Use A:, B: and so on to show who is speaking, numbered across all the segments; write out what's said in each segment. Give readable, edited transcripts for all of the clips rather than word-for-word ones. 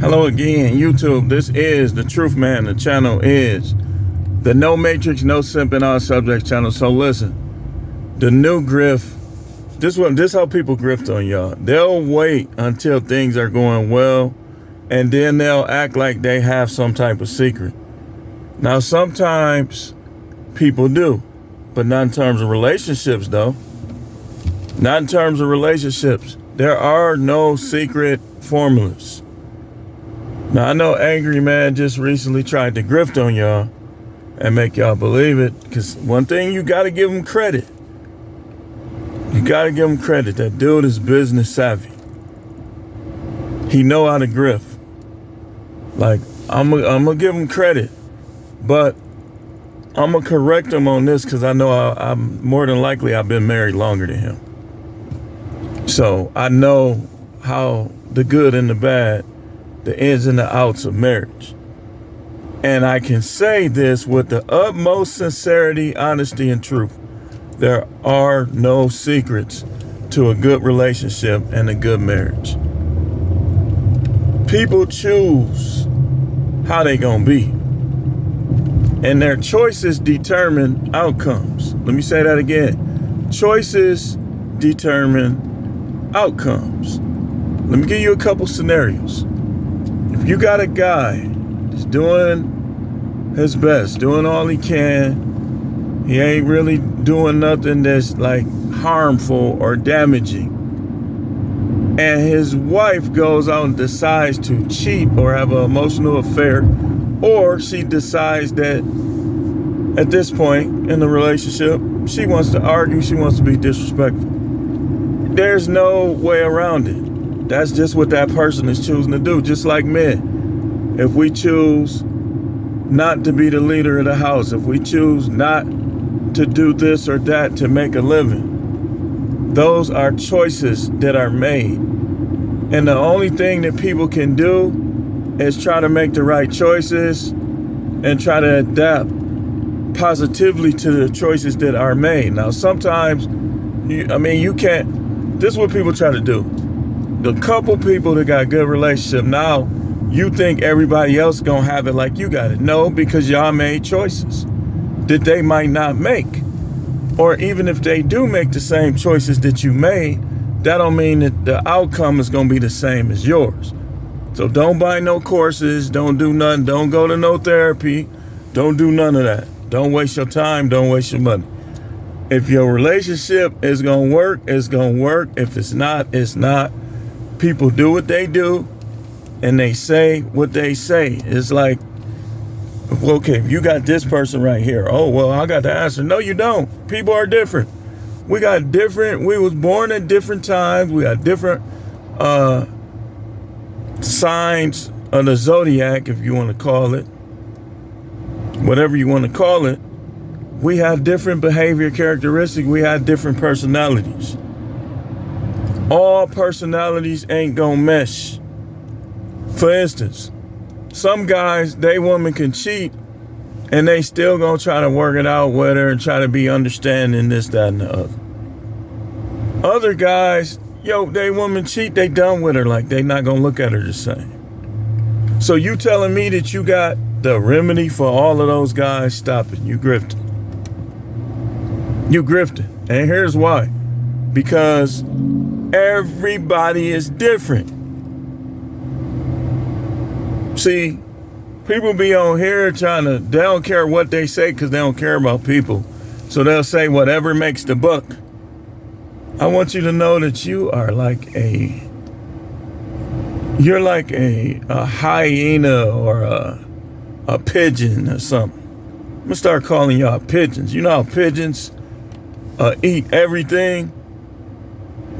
A: Hello again, YouTube. This is the Truth Man. The channel is the No Matrix, No Simp in All Subjects channel. So listen, the new grift. This how people grift on y'all. They'll wait until things are going well, and then they'll act like they have some type of secret. Now, sometimes people do, but not in terms of relationships, though. Not in terms of relationships. There are no secret formulas. Now, I know Angry Man just recently tried to grift on y'all and make y'all believe it, because one thing you got to give him credit. You got to give him credit. That dude is business savvy. He know how to grift. Like, I'm going to give him credit, but I'm going to correct him on this because I know I'm more than likely I've been married longer than him. So I know how the good and the bad, the ins and the outs of marriage. And I can say this with the utmost sincerity, honesty, and truth. There are no secrets to a good relationship and a good marriage. People choose how they gonna be. And their choices determine outcomes. Let me say that again. Choices determine outcomes. Let me give you a couple scenarios. If you got a guy that's doing his best, doing all he can, he ain't really doing nothing that's like harmful or damaging, and his wife goes out and decides to cheat or have an emotional affair, or she decides that at this point in the relationship, she wants to argue, she wants to be disrespectful. There's no way around it. That's just what that person is choosing to do. Just like men, if we choose not to be the leader of the house, if we choose not to do this or that to make a living, those are choices that are made. And the only thing that people can do is try to make the right choices and try to adapt positively to the choices that are made. Now, sometimes, you can't, this is what people try to do. The couple people that got good relationship, now you think everybody else gonna have it like you got it. No, because y'all made choices that they might not make. Or even if they do make the same choices that you made, that don't mean that the outcome is gonna be the same as yours. So don't buy no courses, don't do nothing, don't go to no therapy, don't do none of that. Don't waste your time, don't waste your money. If your relationship is gonna work, it's gonna work. If it's not, it's not. People do what they do, and they say what they say. It's like, okay, if you got this person right here, oh, well, I got the answer. No, you don't. People are different. We was born at different times. We got different signs of the zodiac, if you want to call it. Whatever you want to call it. We have different behavior characteristics. We have different personalities. All personalities ain't gonna mesh. For instance, some guys, they woman can cheat and they still gonna try to work it out with her and try to be understanding, this, that, and the other. Other guys, they woman cheat, they done with her, like they not gonna look at her the same. So you telling me that you got the remedy for all of those guys? Stop it, you grifting. You grifting, and here's why. Because everybody is different. See, people be on here they don't care what they say because they don't care about people. So they'll say whatever makes the buck. I want you to know that you're like a hyena or a pigeon or something. I'm gonna start calling y'all pigeons. You know how pigeons eat everything?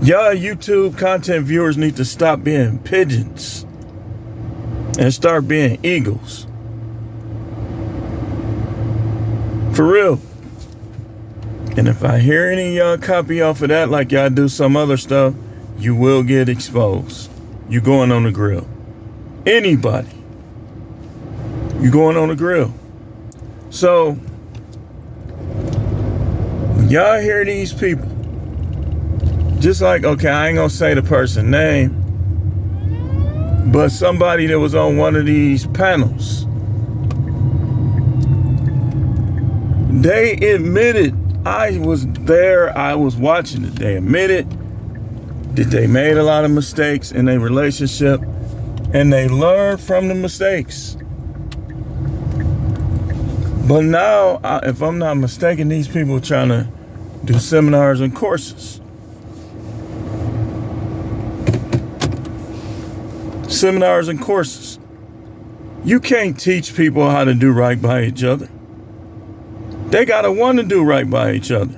A: Y'all YouTube content viewers need to stop being pigeons and start being eagles. For real. And if I hear any of y'all copy off of that like y'all do some other stuff, you will get exposed. You going on the grill. Anybody. You going on the grill. So, when y'all hear these people, just like, okay, I ain't gonna say the person's name, But somebody that was on one of these panels, they admitted, I was there, I was watching it. They admitted that they made a lot of mistakes in their relationship and they learned from the mistakes. But now, if I'm not mistaken, these people are trying to do seminars and courses. Seminars and courses. You can't teach people how to do right by each other. They gotta want to do right by each other.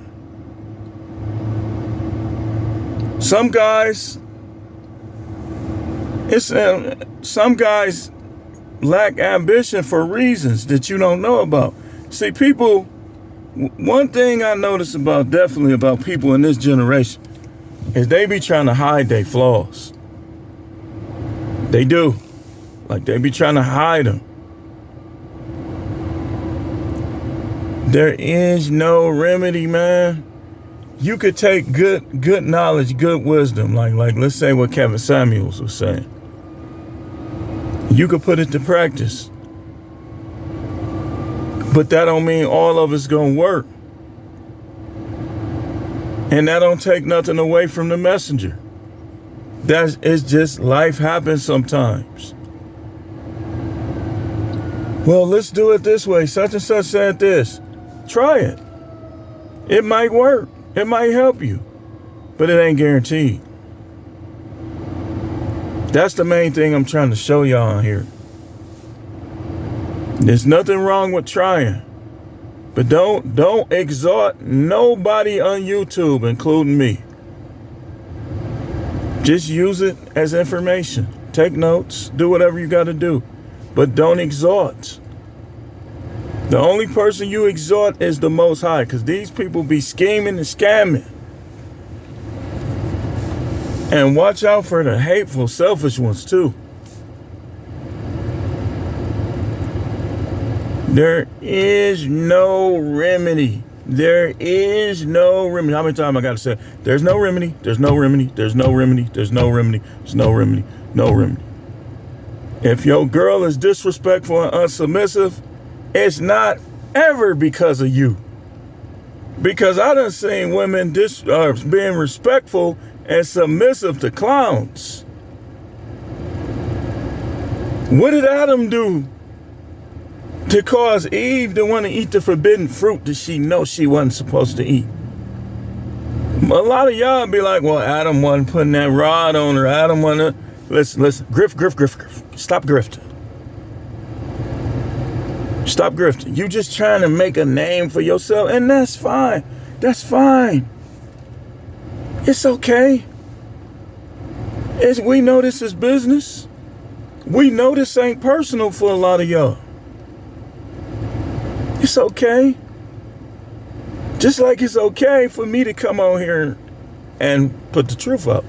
A: Some guys, some guys lack ambition for reasons that you don't know about. See, people, one thing I notice definitely about people in this generation is they be trying to hide their flaws. They do. Like they be trying to hide them. There is no remedy, man. You could take good knowledge, good wisdom, like let's say what Kevin Samuels was saying. You could put it to practice. But that don't mean all of it's gonna work. And that don't take nothing away from the messenger. It's just life happens sometimes. Well, let's do it this way. Such and such said this. Try it. It might work. It might help you. But it ain't guaranteed. That's the main thing I'm trying to show y'all here. There's nothing wrong with trying. But don't exhort nobody on YouTube, including me. Just use it as information. Take notes. Do whatever you got to do. But don't exhort. The only person you exhort is the Most High, because these people be scheming and scamming. And watch out for the hateful, selfish ones too. There is no remedy. There is no remedy. How many times I got to say, there's no remedy, there's no remedy, there's no remedy, there's no remedy, there's no remedy, no remedy. If your girl is disrespectful and unsubmissive, it's not ever because of you. Because I done seen women being respectful and submissive to clowns. What did Adam do to cause Eve to want to eat the forbidden fruit that she knows she wasn't supposed to eat? A lot of y'all be like, well, Adam wasn't putting that rod on her. Adam wasn't. Listen, grift. Stop grifting. Stop grifting. You just trying to make a name for yourself, and that's fine. That's fine. It's okay. We know this is business. We know this ain't personal for a lot of y'all. It's okay. Just like it's okay for me to come on here and put the truth out.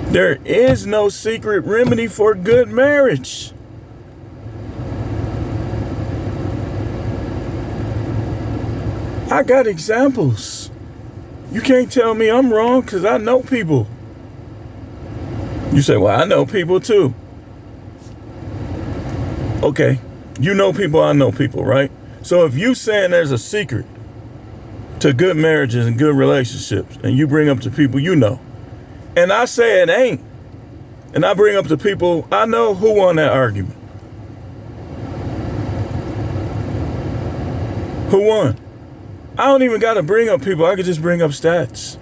A: There is no secret remedy for good marriage. I got examples. You can't tell me I'm wrong because I know people. You say, well, I know people too. Okay, you know people, I know people, right? So if you saying there's a secret to good marriages and good relationships, and you bring up to people you know, and I say it ain't, and I bring up to people I know, who won that argument? Who won? I don't even got to bring up people. I could just bring up stats.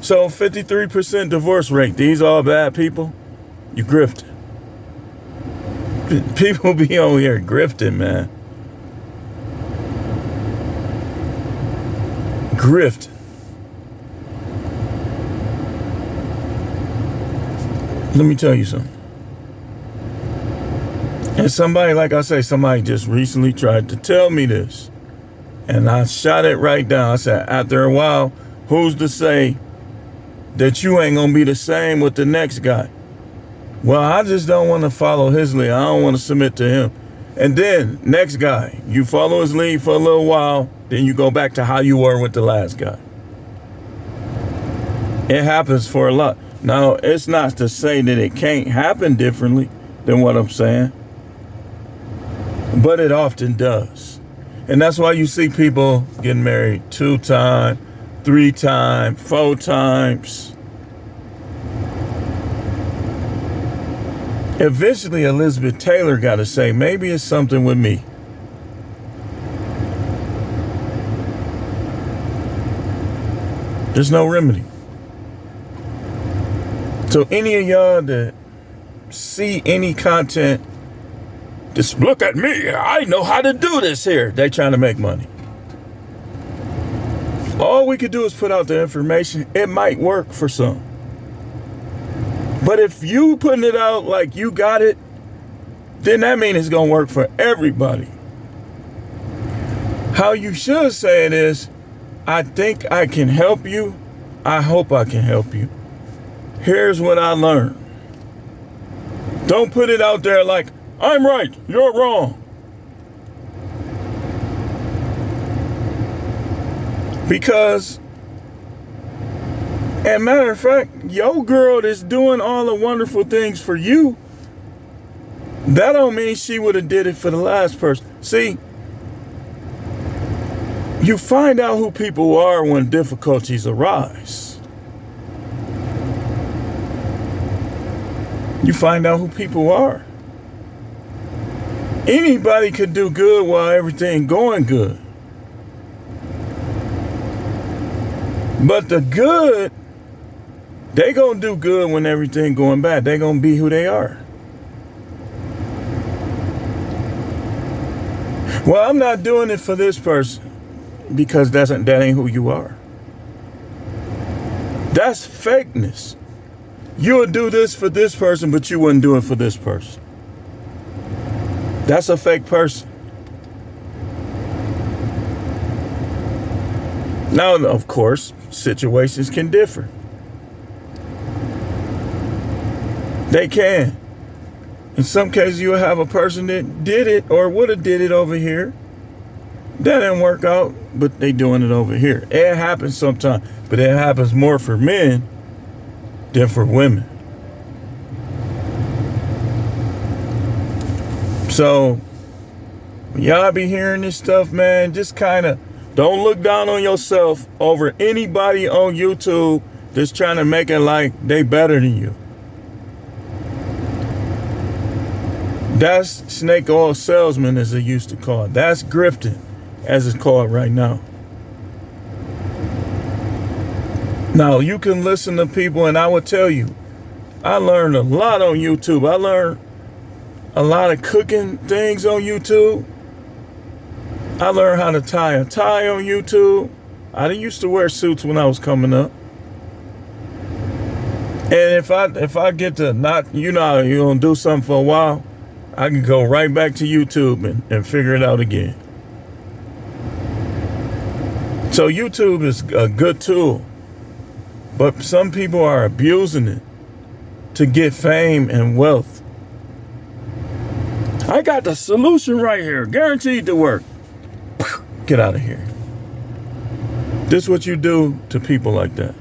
A: So 53% divorce rate. These all bad people? You grifting. People be on here grifting, man. Grifting. Let me tell you something. And somebody, like I say, somebody just recently tried to tell me this. And I shot it right down. I said, after a while, who's to say that you ain't gonna be the same with the next guy? Well, I just don't want to follow his lead. I don't want to submit to him. And then, next guy, you follow his lead for a little while, then you go back to how you were with the last guy. It happens for a lot. Now, it's not to say that it can't happen differently than what I'm saying, but it often does. And that's why you see people getting married 2 times, 3 times, 4 times. Eventually, Elizabeth Taylor got to say, maybe it's something with me. There's no remedy. So any of y'all that see any content, just look at me. I know how to do this here. They trying to make money. All we could do is put out the information. It might work for some. But if you putting it out like you got it, then that means it's going to work for everybody. How you should say it is, I think I can help you. I hope I can help you. Here's what I learned. Don't put it out there like, I'm right, you're wrong. Because, as a matter of fact, your girl that's doing all the wonderful things for you, that don't mean she would have did it for the last person. See, you find out who people are when difficulties arise. You find out who people are. Anybody could do good while everything going good. But the good, they gonna do good when everything going bad. They gonna be who they are. Well, I'm not doing it for this person because that ain't who you are. That's fakeness. You would do this for this person, but you wouldn't do it for this person. That's a fake person. Now, of course, situations can differ. They can. In some cases, you'll have a person that did it or would have did it over here. That didn't work out, but they doing it over here. It happens sometimes, but it happens more for men than for women. So, when y'all be hearing this stuff, man, just kind of don't look down on yourself over anybody on YouTube that's trying to make it like they better than you. That's snake oil salesman, as they used to call it. That's grifting, as it's called right now. Now, you can listen to people, and I will tell you, I learned a lot on YouTube. I learned a lot of cooking things on YouTube. I learned how to tie a tie on YouTube. I used to wear suits when I was coming up. And if I get to not, you know, you're going to do something for a while, I can go right back to YouTube and figure it out again. So YouTube is a good tool, but some people are abusing it to get fame and wealth. I got the solution right here, guaranteed to work. Get out of here. This is what you do to people like that.